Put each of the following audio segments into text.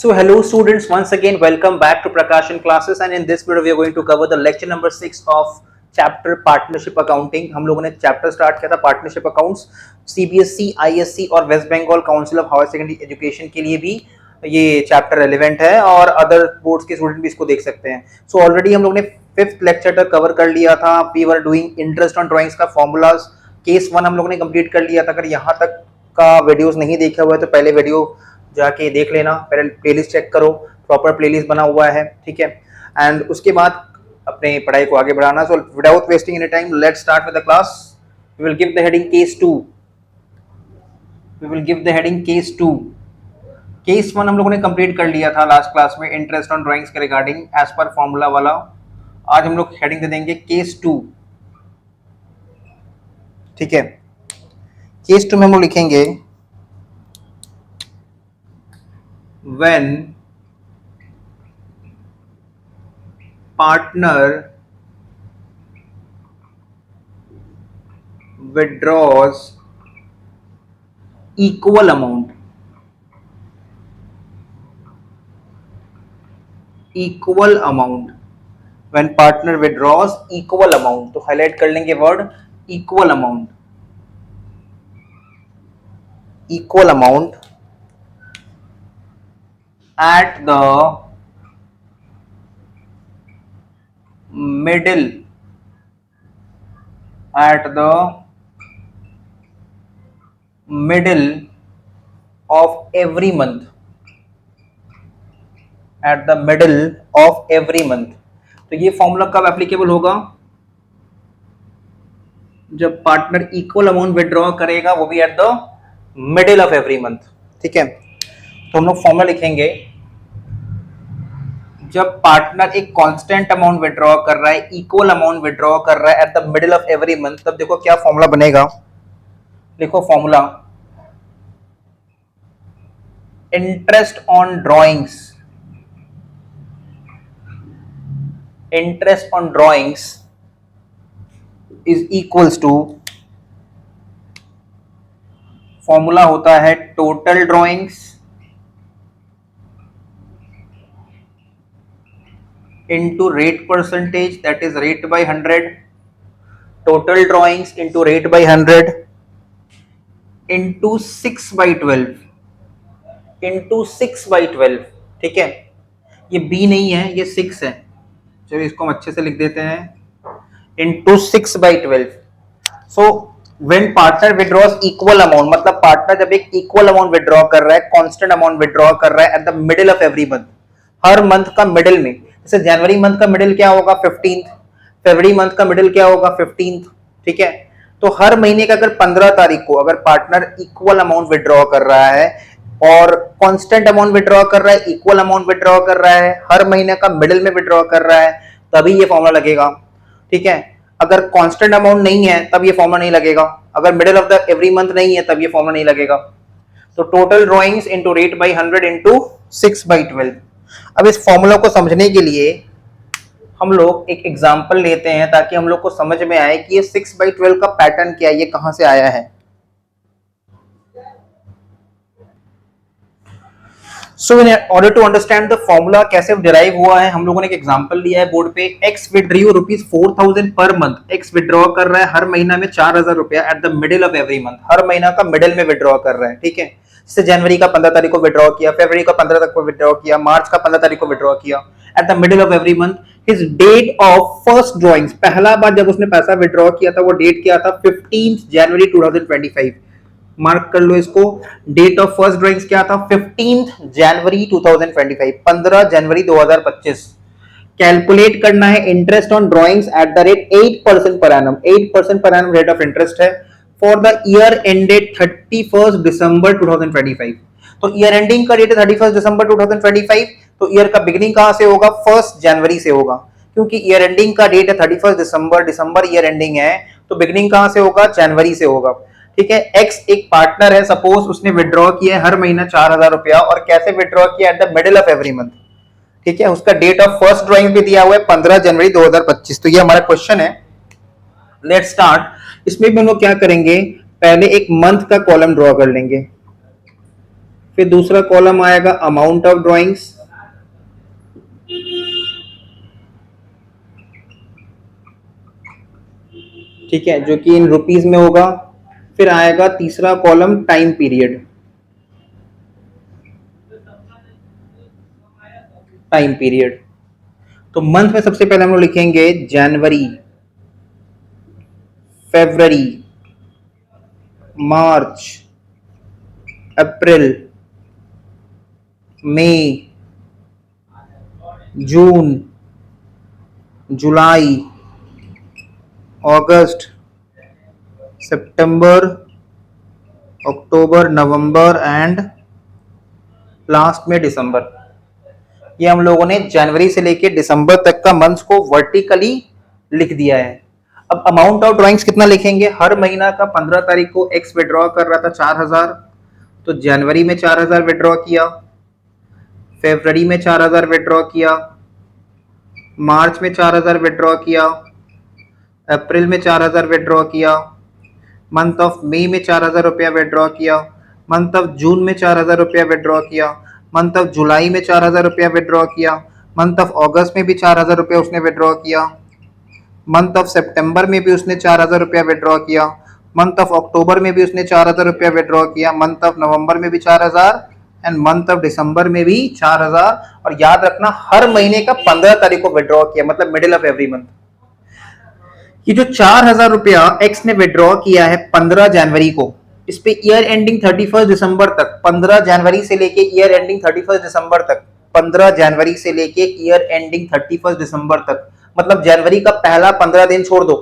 So hello students, once again welcome back to Prakashan classes and in this video we are going to cover the lecture number 6 of chapter partnership accounting। हम लोगों ने chapter start किया था partnership accounts. CBSE, ISC और West Bengal Council of Higher Secondary Education के लिए भी ये चैप्टर रेलेवेंट है और अदर बोर्ड्स के स्टूडेंट भी इसको देख सकते हैं। सो ऑलरेडी हम लोग ने फिफ्थ लेक्चर तक कवर कर लिया था। We were doing interest on drawings का फॉर्मूलाज। केस 1 हम लोगों ने कंप्लीट कर लिया था। अगर यहाँ तक का वीडियोस नहीं देखा हुआ है तो पहले वीडियो जाके देख लेना, पहले प्लेलिस्ट चेक करो, प्रॉपर प्लेलिस्ट बना हुआ है, ठीक है। एंड उसके बाद अपने पढ़ाई को आगे बढ़ाना। So without wasting any time let's start with the class. We will give the heading case 2। We will give the heading case 2। Case 1 हम लोगों ने कंप्लीट कर लिया था लास्ट क्लास में इंटरेस्ट ऑन ड्राइंग्स के रिगार्डिंग एज पर फॉर्मूला वाला। आज हम लोग हेडिंग दे देंगे केस 2, ठीक है। केस 2 में हम लोग लिखेंगे when partner withdraws equal amount when partner withdraws equal amount, तो हाईलाइट कर लेंगे word equal amount at the middle of every month, at the middle of every month। तो ये फॉर्मूला कब एप्लीकेबल होगा? जब पार्टनर इक्वल अमाउंट विड्रॉ करेगा, वो भी eight the middle of every month, ठीक है। तो हम लोग फॉर्मूला लिखेंगे जब पार्टनर एक कांस्टेंट अमाउंट विड्रॉ कर रहा है, इक्वल अमाउंट विड्रॉ कर रहा है at the middle of every month, तब देखो क्या फॉर्मूला बनेगा। लिखो formula interest on drawings is equals to, formula होता है total drawings into rate percentage, that is rate by 100, total drawings into rate by 100 into 6 by 12, ठीक है। ये b नहीं है, ये 6 है, चलिए इसको हम अच्छे से लिख देते हैं, into 6 by 12। so when partner withdraws equal amount, मतलब पार्टनर जब एक इक्वल अमाउंट विड्रॉ कर रहा है, कांस्टेंट अमाउंट विड्रॉ कर रहा है at the middle of every month, her month का मिडिल में। जैसे जनवरी मंथ का मिडिल क्या होगा? 15th। फरवरी मंथ का मिडिल क्या होगा? 15th, ठीक है। तो हर महीने का अगर 15 तारीख को अगर पार्टनर इक्वल अमाउंट विड्रॉ कर रहा है और कांस्टेंट अमाउंट विड्रॉ कर रहा है, इक्वल अमाउंट विड्रॉ कर रहा है, हर महीने का मिडिल में विड्रॉ कर रहा है, तभी ये फॉर्मूला लगेगा, ठीक है। अगर कांस्टेंट अमाउंट नहीं है तब ये फॉर्मूला नहीं लगेगा, अगर middle of the every month नहीं है तब ये फॉर्मूला नहीं लगेगा। तो total drawings into rate by 100 into 6 by 12। अब इस फॉर्मूला को समझने के लिए हम लोग एक एग्जांपल लेते हैं ताकि हम लोग को समझ में आए कि ये 6 by 12 का पैटर्न क्या है, ये कहां से आया है। So in order to understand the formula कैसे डिराइव हुआ है, हम लोगों ने एक एग्जांपल लिया है बोर्ड पे। X withdraw ₹4000 per month, x withdraw कर रहा है हर महीना में 4000 रुपया at the middle of every month, हर महीना का मिडिल में विड्रॉ कर रहा है, ठीक है। जैसे जनवरी का 15 तारीख को विड्रॉ किया, फरवरी का 15 तारीख को विड्रॉ किया, मार्च का 15 तारीख को विड्रॉ किया at the middle of every month. His date of first drawings, पहला बार जब उसने पैसा विड्रॉ किया था वो डेट क्या था? 15 जनवरी 2025। मार्क कर लो इसको, डेट ऑफ फर्स्ट ड्रॉइंग्स क्या था? 15 जनवरी 2025, 15 जनवरी 2025। कैलकुलेट करना है interest on drawings at the rate 8% per annum, 8% per annum rate of interest है फॉर द ईयर एंडेड 31 दिसंबर 2025। तो ईयर एंडिंग का डेट है 31 दिसंबर 2025, तो ईयर का बिगिनिंग कहां से होगा? 1 जनवरी से होगा, क्योंकि ईयर एंडिंग का डेट है 31 दिसंबर, दिसंबर ईयर एंडिंग है, तो बिगिनिंग कहां से होगा? जनवरी से होगा, ठीक है। एक्स एक पार्टनर है, सपोज उसने विड्रॉ किया है हर महीना 4000 रुपया, और कैसे विड्रॉ किया? At the middle of every month, ठीक है। उसका डेट ऑफ फर्स्ट ड्रॉइंग भी दिया हुआ है 15 जनवरी 2025। तो ये हमारा क्वेश्चन है। Let's start. इसमें भी हम लोग क्या करेंगे, पहले एक मंथ का कॉलम ड्रॉ कर लेंगे। फिर दूसरा कॉलम आएगा अमाउंट ऑफ ड्राइंग्स, ठीक है, जो कि इन रुपीस में होगा। फिर आएगा तीसरा column time period, time period. तो मंथ में सबसे पहले हम लोग लिखेंगे जनवरी, फरवरी, मार्च, अप्रैल, मई, जून, जुलाई, अगस्त, सितंबर, अक्टूबर, नवंबर एंड लास्ट में दिसंबर। ये हम लोगों ने जनवरी से लेके दिसंबर तक का मंथ्स को वर्टिकली लिख दिया है। अब अमाउंट ऑफ ड्राइंग्स कितना लिखेंगे? हर महीना का 15 तारीख को एक्स विड्रॉ कर रहा था 4000, तो जनवरी में 4000 विड्रॉ किया, फरवरी में 4000 विड्रॉ किया, मार्च में 4000 विड्रॉ किया, अप्रैल में 4000 विड्रॉ किया, मंथ ऑफ मई में 4000 रुपया विड्रॉ किया, मंथ ऑफ जून में 4000 रुपया विड्रॉ किया, मंथ ऑफ जुलाई में 4000 रुपया विड्रॉ किया, मंथ ऑफ अगस्त में भी 4000 रुपया उसने विड्रॉ किया, मंथ ऑफ सितंबर में भी उसने 4000 रुपया विड्रॉ किया, मंथ ऑफ अक्टूबर में भी उसने 4000 रुपया विड्रॉ किया, मंथ ऑफ नवंबर में भी 4000 एंड मंथ ऑफ दिसंबर में भी 4000। और याद रखना हर महीने का 15 तारीख को विड्रॉ किया, मतलब मिडिल ऑफ एवरी मंथ। ये जो 4000 रुपया एक्स ने विड्रॉ किया है 15 जनवरी को, इस पे ईयर एंडिंग 31 दिसंबर तक, 15 जनवरी से लेके ईयर एंडिंग 31 दिसंबर तक, 15 जनवरी से लेके ईयर एंडिंग 31 दिसंबर तक, मतलब जनवरी का पहला 15 दिन छोड़ दो।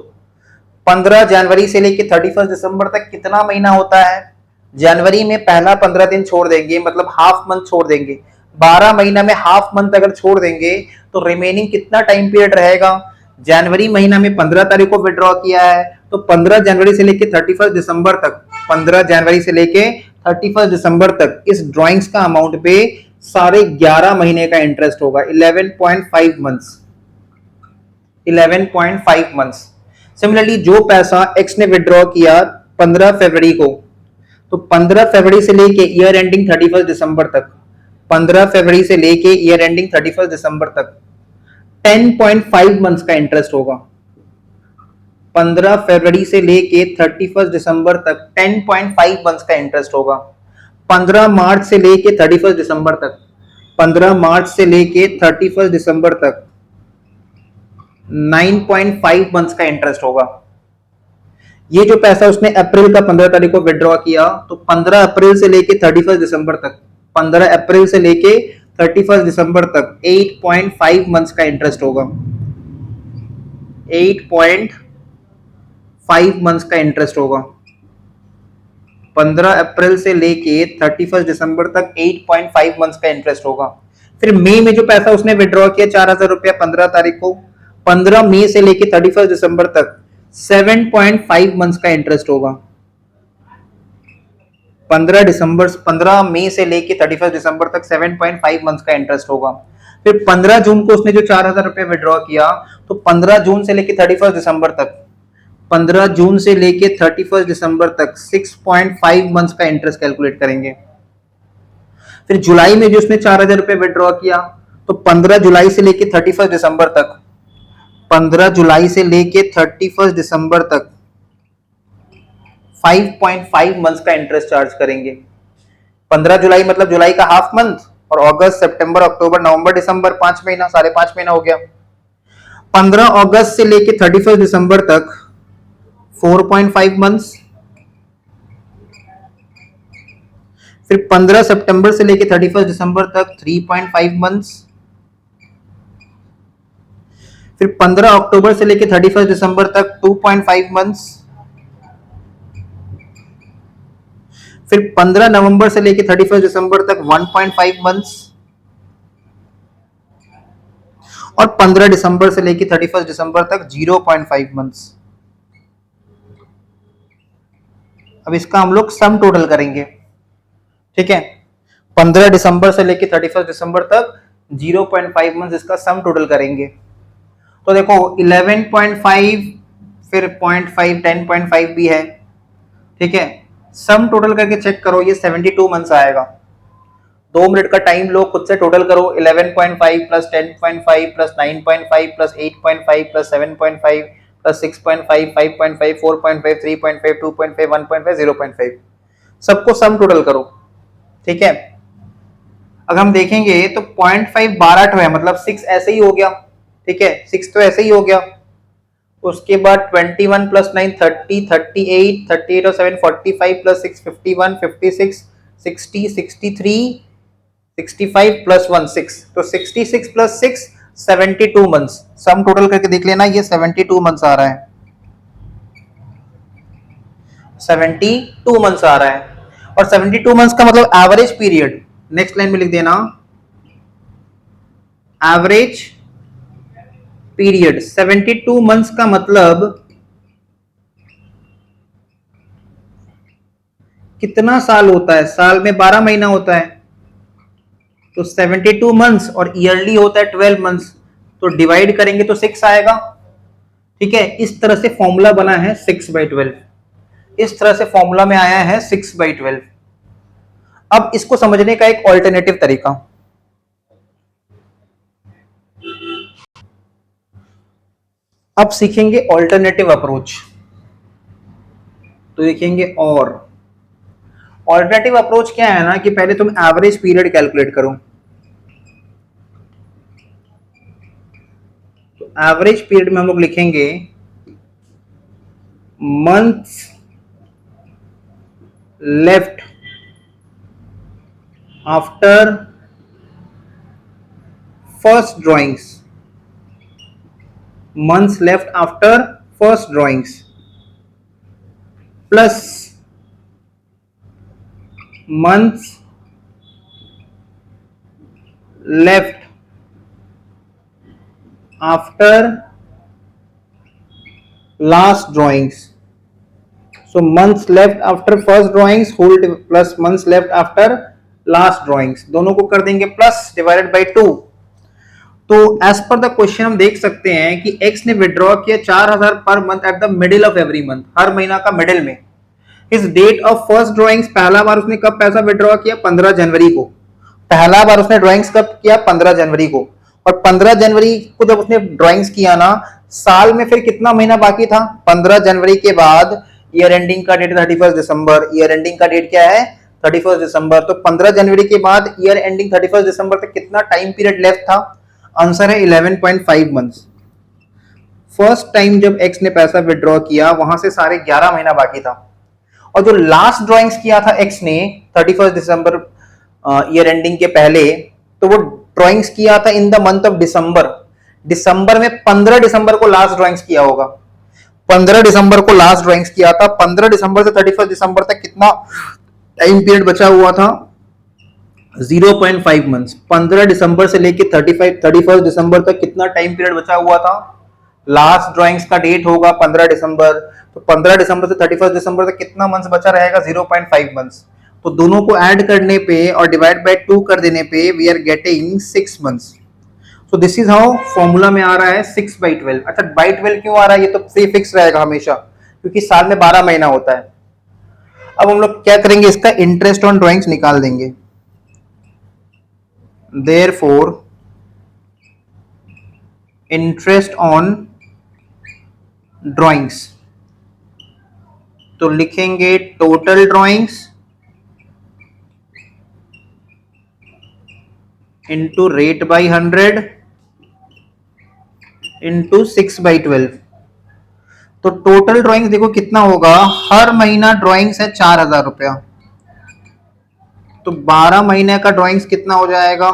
15 जनवरी से लेके 31 दिसंबर तक कितना महीना होता है? जनवरी में पहला 15 दिन छोड़ देंगे, मतलब हाफ मंथ छोड़ देंगे। 12 महीना में हाफ मंथ अगर छोड़ देंगे तो रिमेनिंग कितना टाइम पीरियड रहेगा? जनवरी महीना में 15 तारीख को विड्रॉ किया है, तो 15 जनवरी से लेके 31 दिसंबर तक, 15 जनवरी से लेके 31 दिसंबर तक इस ड्राइंग्स का अमाउंट पे सारे 11 महीने का इंटरेस्ट होगा, 11.5 मंथ्स, 11.5 मंथ्स। सिमिलरली जो पैसा एक्स ने विड्रॉ किया 15 फरवरी को, तो 15 फरवरी से लेके ईयर एंडिंग 31 दिसंबर तक, 15 फरवरी से लेके ईयर एंडिंग 31 दिसंबर तक 10.5 मंथ्स का इंटरेस्ट होगा। 15 फरवरी से लेके 31 दिसंबर तक 10.5 मंथ्स का इंटरेस्ट होगा। 15 मार्च से लेके 31 दिसंबर तक, 15 मार्च से लेके 31 दिसंबर तक 9.5 मंथ्स का इंटरेस्ट होगा। ये जो पैसा उसने अप्रैल का 15 तारीख को विड्रॉ किया, तो 15 अप्रैल से लेके 31 दिसंबर तक, 15 अप्रैल से लेके 31 दिसंबर तक 8.5 मंथ्स का इंटरेस्ट होगा, 8.5 मंथ्स का इंटरेस्ट होगा। 15 अप्रैल से लेके 31 दिसंबर तक 8.5 मंथ्स का इंटरेस्ट होगा। फिर मई में जो पैसा उसने विड्रॉ किया 4000 रुपया 15 तारीख को, 15 मई से लेके 31 दिसंबर तक 7.5 मंथ्स का इंटरेस्ट होगा। 15 मई से लेके 31 दिसंबर तक 7.5 मंथ्स का इंटरेस्ट होगा। फिर 15 जून को उसने जो 4000 रुपये विड्रॉ किया, तो 15 जून से लेके 31 दिसंबर तक, 15 जून से लेके 31 दिसंबर तक 6.5 मंथ्स का इंटरेस्ट कैलकुलेट करेंगे। फिर जुलाई में जो उसने 4000 रुपये विड्रॉ किया, तो 15 जुलाई से लेके 31 दिसंबर तक, 15 जुलाई से लेके 31 दिसंबर तक 5.5 मंथ्स का इंटरेस्ट चार्ज करेंगे। 15 जुलाई मतलब जुलाई का हाफ मंथ, और अगस्त, सितंबर, अक्टूबर, नवंबर, दिसंबर 5 महीना, 5.5 महीना हो गया। 15 अगस्त से लेके 31 दिसंबर तक 4.5 मंथ्स। फिर 15 सितंबर से लेके 31 दिसंबर तक 3.5 मंथ्स। फिर 15 अक्टूबर से लेके 31 दिसंबर तक 2.5 मंथ्स। फिर 15 नवंबर से लेके 31 दिसंबर तक 1.5 मंथ्स, और 15 दिसंबर से लेके 31 दिसंबर तक 0.5 मंथ्स। अब इसका हम लोग सम टोटल करेंगे, ठीक है। 15 दिसंबर से लेके 31 दिसंबर तक 0.5 मंथ्स, इसका सम टोटल करेंगे। तो देखो 11.5, फिर 0.5, 10.5 भी है, ठीक है। सम टोटल करके चेक करो, ये 72 मंथ्स आएगा। 2 मिनट का टाइम लो, खुद से टोटल करो। 11.5 plus 10.5 plus 9.5 plus 8.5 plus 7.5 plus 6.5 5.5 4.5 3.5 2.5 1.5 0.5, सबको सम टोटल करो। ठीक है, अगर हम देखेंगे तो 0.5 12 है, मतलब 6 ऐसे ही हो गया। ठीक है, 6 तो ऐसे ही हो गया। उसके बाद 21 प्लस 9 30 38 38 और 7 45 प्लस 6 51 56 60 63 65 प्लस 1 6, तो 66 प्लस 6 72 मंथ्स। सम टोटल करके देख लेना, ये 72 मंथ्स आ रहा है, 72 मंथ्स आ रहा है। और 72 मंथ्स का मतलब एवरेज पीरियड, नेक्स्ट लाइन में लिख देना एवरेज पीरियड। 72 मंथ्स का मतलब कितना साल होता है? साल में 12 महीना होता है, तो 72 मंथ्स और ईयरली होता है 12 मंथ्स, तो डिवाइड करेंगे तो 6 आएगा। ठीक है, इस तरह से फॉर्मूला बना है 6/12, इस तरह से फॉर्मूला में आया है 6/12। अब इसको समझने का एक ऑल्टरनेटिव तरीका, अब सीखेंगे ऑल्टरनेटिव अप्रोच। तो देखेंगे, और ऑल्टरनेटिव अप्रोच क्या है ना कि पहले तुम एवरेज पीरियड कैलकुलेट करो। तो एवरेज पीरियड में हम लोग लिखेंगे months left after first drawings, months left after first drawings plus months left after last drawings. So months left after first drawings whole plus months left after last drawings, दोनों को कर देंगे plus divided by 2। तो as per the question हम देख सकते हैं कि एक्स ने विड्रॉ किया 4000 per month at the middle of every month, हर महीना का मिडिल में। इस डेट ऑफ फर्स्ट ड्राइंग्स, पहला बार उसने कब पैसा विड्रॉ किया? 15 जनवरी को। पहला बार उसने ड्राइंग्स कब किया? 15 जनवरी को। और 15 जनवरी को जब उसने ड्राइंग्स किया ना, साल में फिर कितना महीना बाकी था? 15 जनवरी के बाद ईयर एंडिंग का डेट 31 दिसंबर, ईयर एंडिंग का डेट क्या है? 31 दिसंबर। तो 15 जनवरी के बाद ईयर एंडिंग 31 दिसंबर तक कितना टाइम पीरियड लेफ्ट था? आंसर है 11.5 मंथ्स। फर्स्ट टाइम जब एक्स ने पैसा विड्रॉ किया वहां से सारे 11 महीना बाकी था। और जो लास्ट ड्राइंग्स किया था एक्स ने 31 दिसंबर ईयर एंडिंग के पहले, तो वो ड्राइंग्स किया था in the month of December. दिसंबर में 15 दिसंबर को लास्ट ड्राइंग्स किया होगा, 15 दिसंबर को लास्ट ड्राइंग्स किया था। 15 दिसंबर से 31 दिसंबर तक कितना टाइम पीरियड बचा हुआ था? 0.5 मंथ्स। 15 दिसंबर से लेके 31 दिसंबर तक कितना टाइम पीरियड बचा हुआ था? लास्ट ड्राइंग्स का डेट होगा 15 दिसंबर, तो 15 दिसंबर से 31 दिसंबर तक कितना मंथ्स बचा रहेगा? 0.5 मंथ्स। तो दोनों को ऐड करने पे और डिवाइड बाय 2 कर देने पे we are getting 6 months. So this is how formula में आ रहा है 6/12। अच्छा, बाई 12 क्यों आ रहा है? ये तो फिक्स रहेगा हमेशा, क्योंकि साल में 12 महीना होता है। अब हम लोग क्या करेंगे, इसका इंटरेस्ट ऑन ड्राइंग्स निकाल देंगे। Therefore, इंटरेस्ट ऑन ड्राइंग्स, तो लिखेंगे total drawings into rate by 100 into 6/12। तो टोटल ड्राइंग्स देखो कितना होगा, हर महीना ड्राइंग्स है 4000 रुपया, तो 12 महीने का ड्राइंग्स कितना हो जाएगा?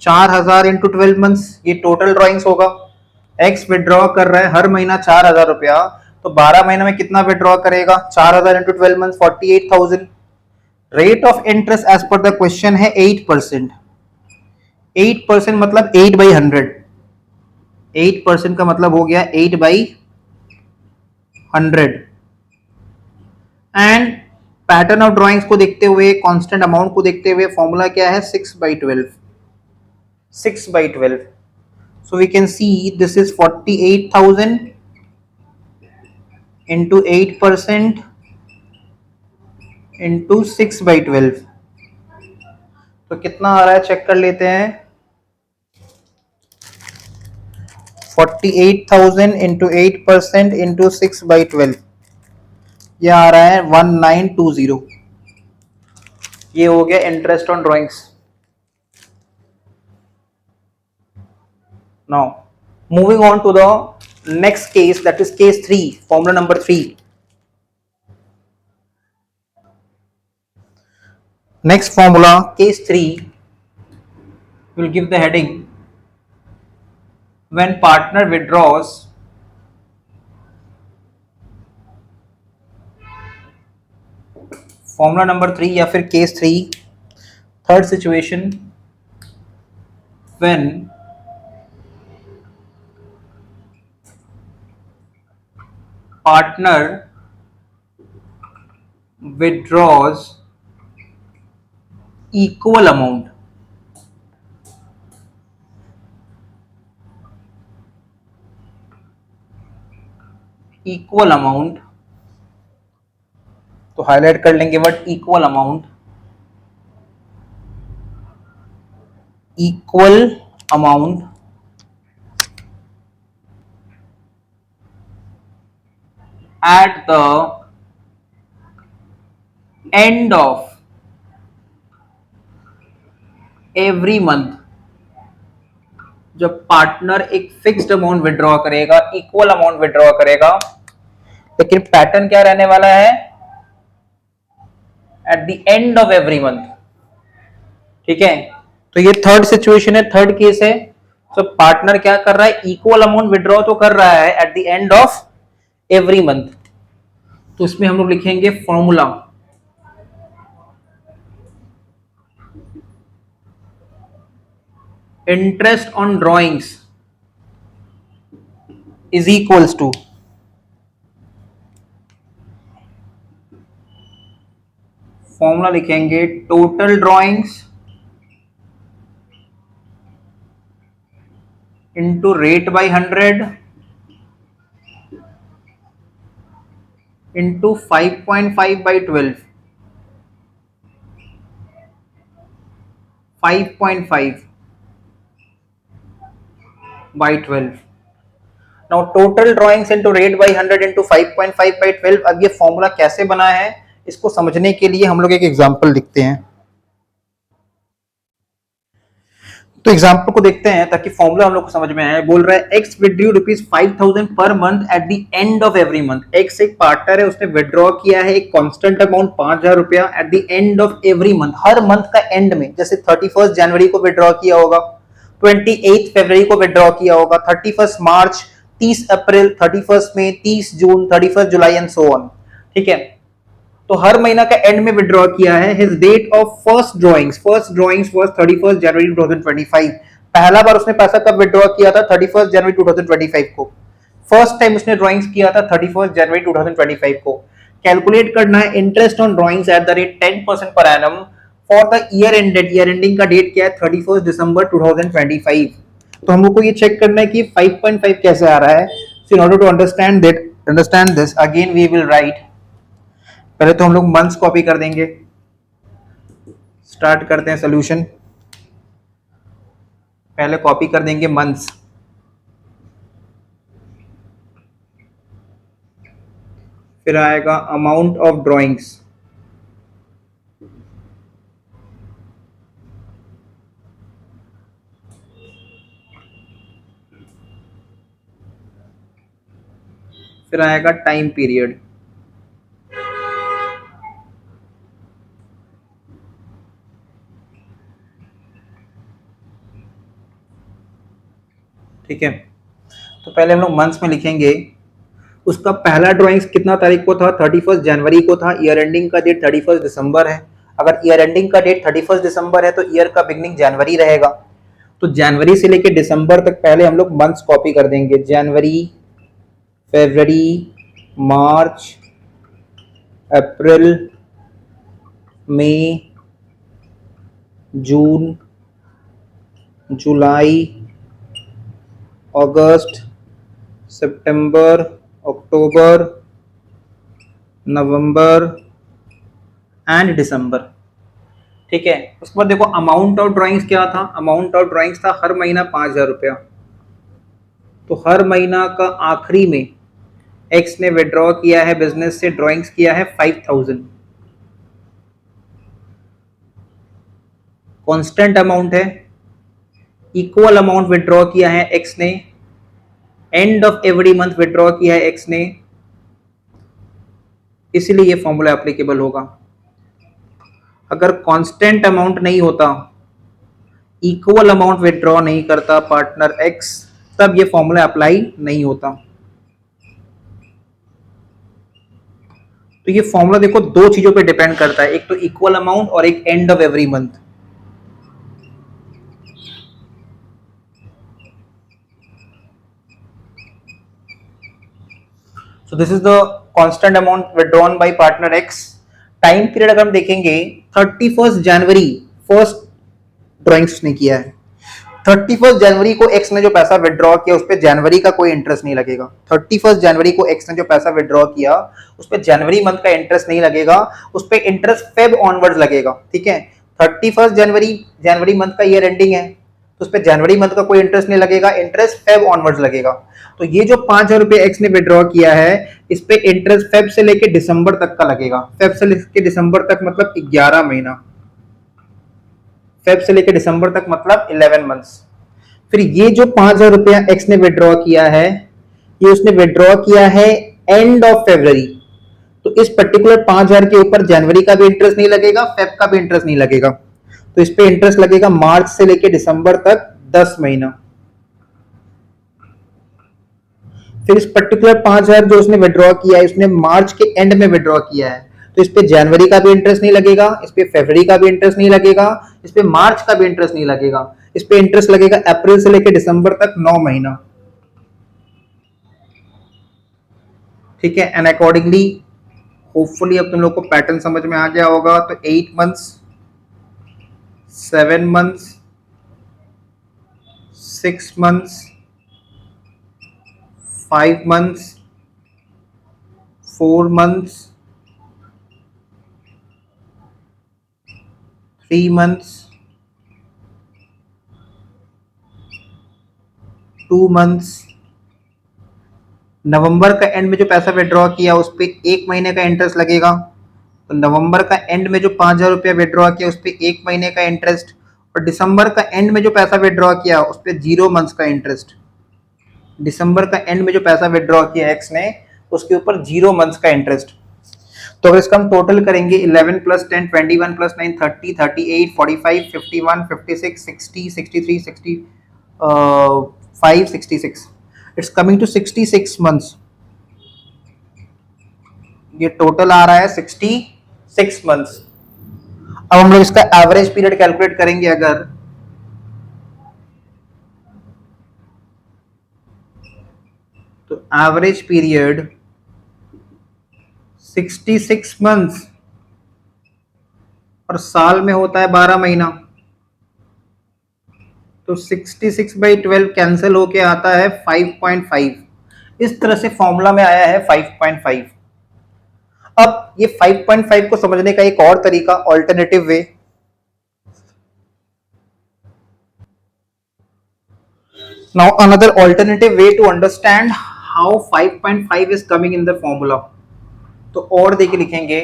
4000 इंटू 12 मंथ्स, ये टोटल ड्राइंग्स होगा। एक्स विड्रॉ कर रहा है हर महीना 4000 रुपया, तो 12 महीने में कितना विड्रॉ करेगा? 4000 into 12 months 48,000। Rate of interest as per the question है 8%। 8% मतलब 8/100। 8% का मतलब हो गया 8/100। एंड पैटर्न ऑफ ड्राइंग्स को देखते हुए, कांस्टेंट अमाउंट को देखते हुए फॉर्मूला क्या है? 6/12। 6/12। So we can see this is 48,000 into 8% into 6/12. तो कितना आ रहा है चेक कर लेते हैं। 48,000 इंटू 8% इंटू 6/12, ये आ रहा है 1920। ये हो गया interest on drawings. Now moving on to the next case, that is case 3, formula number 3। Next formula case 3 will give the heading when partner withdraws formula number 3 या फिर case 3, third situation, when partner withdraws equal amount, equal amount, तो highlight कर लेंगे word equal amount, equal amount at the end of every month। जब partner एक fixed amount withdraw करेगा, equal amount withdraw करेगा, लेकिन पैटर्न क्या रहने वाला है, at the end of every month. ठीक है, तो ये थर्ड सिचुएशन है, थर्ड केस है। तो पार्टनर क्या कर रहा है, इक्वल अमाउंट विड्रॉ तो कर रहा है at the end of every month. तो इसमें हम लोग लिखेंगे formula interest on drawings is equals to, formula लिखेंगे total drawings into rate by 100 into 5.5/12, 5.5/12। Now total drawings into rate by 100 into 5.5/12। अब ये फॉर्मूला कैसे बना है, इसको समझने के लिए हम लोग एक एग्जांपल लिखते हैं। तो एग्जांपल को देखते हैं ताकि फॉर्मूला हम लोग को समझ में आए। बोल रहा है एक्स विड्रू ₹5,000 पर month at the end of every month. X एक पार्टनर है, उसने विड्रॉ किया है एक constant amount ₹5,000 eight the end of every month, her month का एंड में। जैसे 31 जनवरी को विड्रॉ किया होगा, 28 फरवरी को विड्रॉ किया होगा, 31 मार्च, 30 अप्रैल, 31 मई, 30 जून, 31 जुलाई एंड सो ऑन। ठीक है, तो हर महीना का एंड में विड्रॉ किया है। His date of first drawings was 31 January 2025। पहला बार उसने पैसा कब विड्रॉ किया था, 31 जनवरी 2025 को। फर्स्ट टाइम उसने ड्रॉइंग्स किया था 31 जनवरी 2025 को। कैलकुलेट करना है interest on drawings at the rate 10% per annum for the year ended. Year ending का डेट क्या है, 31 दिसंबर 2025। तो हम लोग को ये चेक करना है कि 5.5 कैसे आ रहा है। So in order to understand this again we will write, पहले तो हम लोग मंथ्स कॉपी कर देंगे। स्टार्ट करते हैं सॉल्यूशन। पहले कॉपी कर देंगे मंथ्स, फिर आएगा अमाउंट ऑफ ड्राइंग्स, फिर आएगा टाइम पीरियड, ठीक है। तो पहले हम लोग मंथ्स में लिखेंगे। उसका पहला ड्राइंग्स कितना तारीख को था, 31 जनवरी को था। ईयर एंडिंग का डेट 31 दिसंबर है। अगर ईयर एंडिंग का डेट 31 दिसंबर है तो ईयर का बिगनिंग जनवरी रहेगा। तो जनवरी से लेके दिसंबर तक पहले हम लोग मंथ्स कॉपी कर देंगे। जनवरी, फरवरी, मार्च, अप्रैल, मई, जून, जुलाई, अगस्त, सितंबर, अक्टूबर, नवंबर एंड दिसंबर। ठीक है। उसके बाद देखो अमाउंट ऑफ ड्राइंग्स क्या था, अमाउंट ऑफ ड्राइंग्स था हर महीना 5,000 रुपया। तो हर महीना का आखिरी में एक्स ने विड्रॉ किया है बिजनेस से, ड्राइंग्स किया है 5,000। कांस्टेंट अमाउंट है, इक्वल अमाउंट विड्रॉ किया है एक्स ने, and of every month withdraw किया है एक्स ने, इसलिए ये फॉर्मूला एप्लीकेबल होगा। अगर कांस्टेंट अमाउंट नहीं होता, इक्वल अमाउंट विड्रॉ नहीं करता पार्टनर एक्स, तब ये फॉर्मूला अप्लाई नहीं होता। तो ये फॉर्मूला देखो दो चीजों पे डिपेंड करता है, एक तो इक्वल अमाउंट और एक and of every month. So this is the constant amount withdrawn bye partner x. Time period अगर हम देखेंगे 31 जनवरी फर्स्ट ड्राइंग्स ने किया है। 31 जनवरी को एक्स ने जो पैसा विड्रॉ किया उस पर जनवरी का कोई इंटरेस्ट नहीं लगेगा। 31 जनवरी को एक्स ने जो पैसा विड्रॉ किया उस पर जनवरी मंथ का इंटरेस्ट नहीं लगेगा, उस पर इंटरेस्ट फेब ऑनवर्ड्स लगेगा। ठीक है, 31 जनवरी जनवरी मंथ का ईयर एंडिंग है, तो उस पर जनवरी मंथ का कोई इंटरेस्ट नहीं लगेगा, इंटरेस्ट फेब ऑनवर्ड्स लगेगा। तो ये जो 5,000 रुपए एक्स ने विड्रॉ किया है इस पे इंटरेस्ट फेब से लेके दिसंबर तक का लगेगा। फेब से लेके दिसंबर तक मतलब 11 महीना, फेब से लेके दिसंबर तक मतलब 11 मंथ्स। फिर ये जो 5,000 रुपया एक्स ने विड्रॉ किया है, ये उसने विड्रॉ किया है एंड ऑफ फेब्रुवरी। तो इस पर्टिकुलर 5,000 के ऊपर जनवरी का भी इंटरेस्ट नहीं लगेगा, फेब का भी इंटरेस्ट नहीं लगेगा, तो इस पे इंटरेस्ट लगेगा मार्च से लेके दिसंबर तक 10 महीना। फिर इस पर्टिकुलर 5,000 जो उसने विड्रॉ किया है उसने मार्च के एंड में विड्रॉ किया है, तो इस पे जनवरी का भी इंटरेस्ट नहीं लगेगा, इस पे फरवरी का भी इंटरेस्ट नहीं लगेगा, इस पे मार्च का भी इंटरेस्ट नहीं लगेगा, इस पे इंटरेस्ट लगेगा अप्रैल से लेकर दिसंबर तक 9 महीना। ठीक है, एंड अकॉर्डिंगली होपफुली अब तुम लोग को पैटर्न समझ में आ गया होगा। तो 8 months, 7 months, 6 months, 5 months, 4 months, 3 months, 2 months। नवंबर का एंड में जो पैसा विड्रॉ किया उस पर 1 महीने का इंटरेस्ट लगेगा, तो नवंबर का एंड में जो 5,000 रुपया विड्रॉ किया उस पर 1 महीने का इंटरेस्ट, और दिसंबर का एंड में जो पैसा विड्रॉ किया उस पर 0 मंथ्स का इंटरेस्ट। दिसंबर का एंड में जो पैसा विड्रॉ किया एक्स ने उसके ऊपर 0 मंथ्स का इंटरेस्ट। तो अगर इसका हम टोटल करेंगे 11 + 10 21 + 9 30 38 45 51 56 60 63 65 66, इट्स कमिंग टू 66 मंथ्स। ये टोटल आ रहा है 66 मंथ्स। अब हम लोग इसका एवरेज पीरियड कैलकुलेट करेंगे। अगर तो एवरेज पीरियड 66 मंथ्स और साल में होता है 12 महीना, तो 66/12 कैंसिल होके आता है 5.5। इस तरह से फॉर्मूला में आया है 5.5। अब ये 5.5 को समझने का एक और तरीका, alternative way. Now another alternative way to understand how 5.5 is coming in the formula. तो और देखिए लिखेंगे,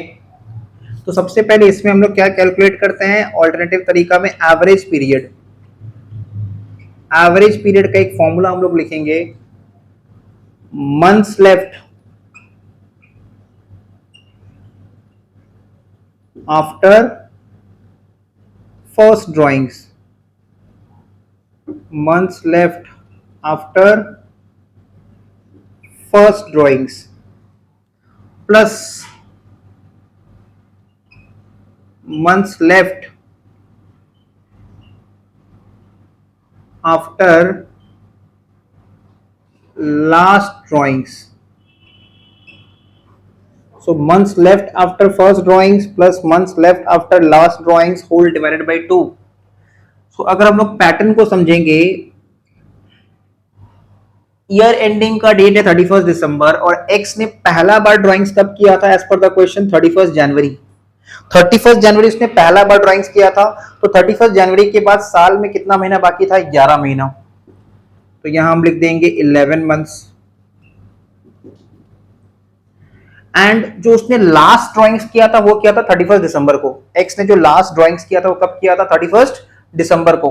तो सबसे पहले इसमें हम लोग क्या कैलकुलेट करते हैं ऑल्टरनेटिव तरीका में, एवरेज पीरियड। एवरेज पीरियड का एक फॉर्मूला हम लोग लिखेंगे, months left after first drawings, months left after first drawings plus months left after last drawings. So months left after first drawings plus months left after last drawings whole divided by 2. So अगर हम लोग pattern को समझेंगे, year ending का date है 31 दिसंबर और x ने पहला बार ड्राइंग्स कब किया था एज पर द क्वेश्चन, 31 जनवरी। 31 जनवरी उसने पहला बार ड्राइंग्स किया था, तो 31 जनवरी के बाद साल में कितना महीना बाकी था? 11 महीना। तो यहां हम लिख देंगे 11 मंथ्स। एंड जो उसने लास्ट ड्राइंग्स किया था वो किया था 31 दिसंबर को। एक्स ने जो लास्ट ड्राइंग्स किया था वो कब किया था? 31 दिसंबर को।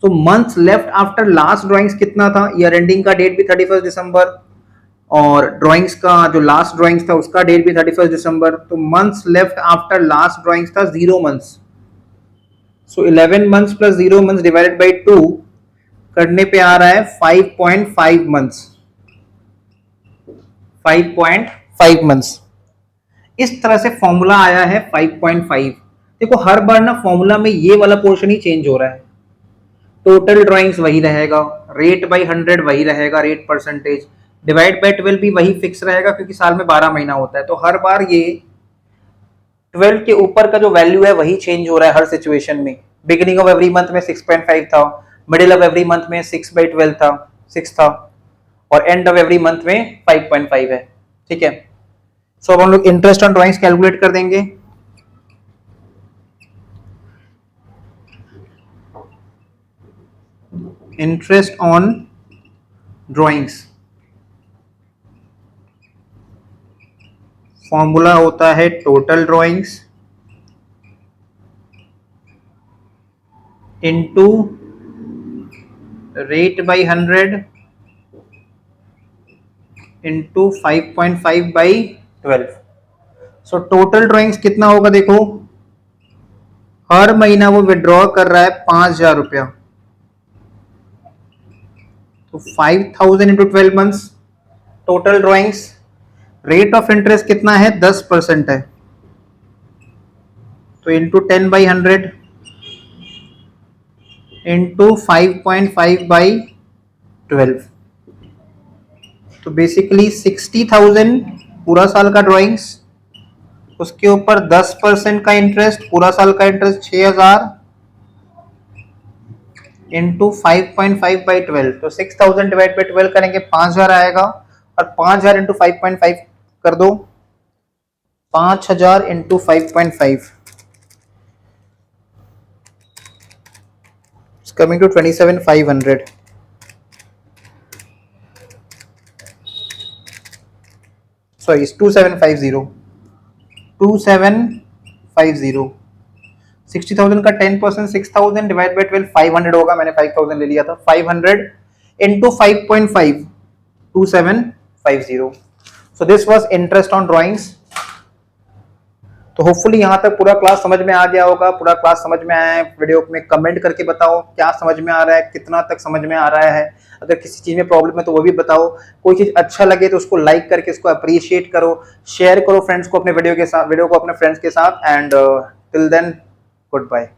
तो months left after last drawings कितना था? ईयर एंडिंग का डेट भी 31 दिसंबर, और ड्राइंग्स का जो लास्ट ड्राइंग्स था उसका डेट भी 31 दिसंबर। तो months left after last drawings था 0 months. So 11 months plus 0 months divided by 2 करने पे आ रहा है 5.5 मंथ्स। 5.5 मंथ्स। इस तरह से फॉर्मूला आया है 5.5। देखो हर बार ना फॉर्मूला में ये वाला पोर्शन ही चेंज हो रहा है। टोटल ड्राइंग्स वही रहेगा, रेट बाई 100 वही रहेगा, रेट परसेंटेज, डिवाइड बाई 12 भी वही फिक्स रहेगा क्योंकि साल में 12 महीना होता है। तो हर बार ये 12 के ऊपर का जो वैल्यू है वही चेंज हो रहा है हर सिचुएशन में। बिगिनिंग ऑफ एवरी मंथ में 6.5 था, मिडिल ऑफ एवरी मंथ में 6/12 था, 6 था, और एंड ऑफ एवरी मंथ में 5.5 है। ठीक है, सो अब हम लोग इंटरेस्ट ऑन ड्राइंग्स कैलकुलेट कर देंगे। इंटरेस्ट ऑन ड्राइंग्स फॉर्मूला होता है total drawings into rate by 100 into 5.5 by 12। So total drawings कितना होगा? देखो हर महीना वो विड्रॉ कर रहा है 5,000 रुपया, तो 5,000 into 12 months. Total drawings rate of interest कितना है? 10% है, तो इंटू 10/100 इंटू 5.5 बाई 12। तो बेसिकली 60,000 पूरा साल का ड्राइंग्स, उसके ऊपर 10% का इंटरेस्ट, पूरा साल का इंटरेस्ट 6,000 इंटू 5.5 बाई 12। तो 6,000 डिवाइड बाई 12 करेंगे 5,000 आएगा, और 5,000 इंटू 5.5 कर दो, 5,000 इंटू 5.5 कमिंग टू 27,500। सॉरी 2750 2750। 60,000 का 10% 6,000 डिवाइड बाई 12 500 होगा, मैंने 5,000 ले लिया था। 500 into 5.5 2750। So this was interest on drawings. तो होपफुली यहाँ तक पूरा क्लास समझ में आ गया होगा। पूरा क्लास समझ में आया है, वीडियो में कमेंट करके बताओ क्या समझ में आ रहा है, कितना तक समझ में आ रहा है। अगर किसी चीज में प्रॉब्लम है तो वो भी बताओ। कोई चीज अच्छा लगे तो उसको लाइक करके इसको अप्रिशिएट करो, शेयर करो फ्रेंड्स को अपने वीडियो को अपने फ्रेंड्स के साथ। And till then good bye.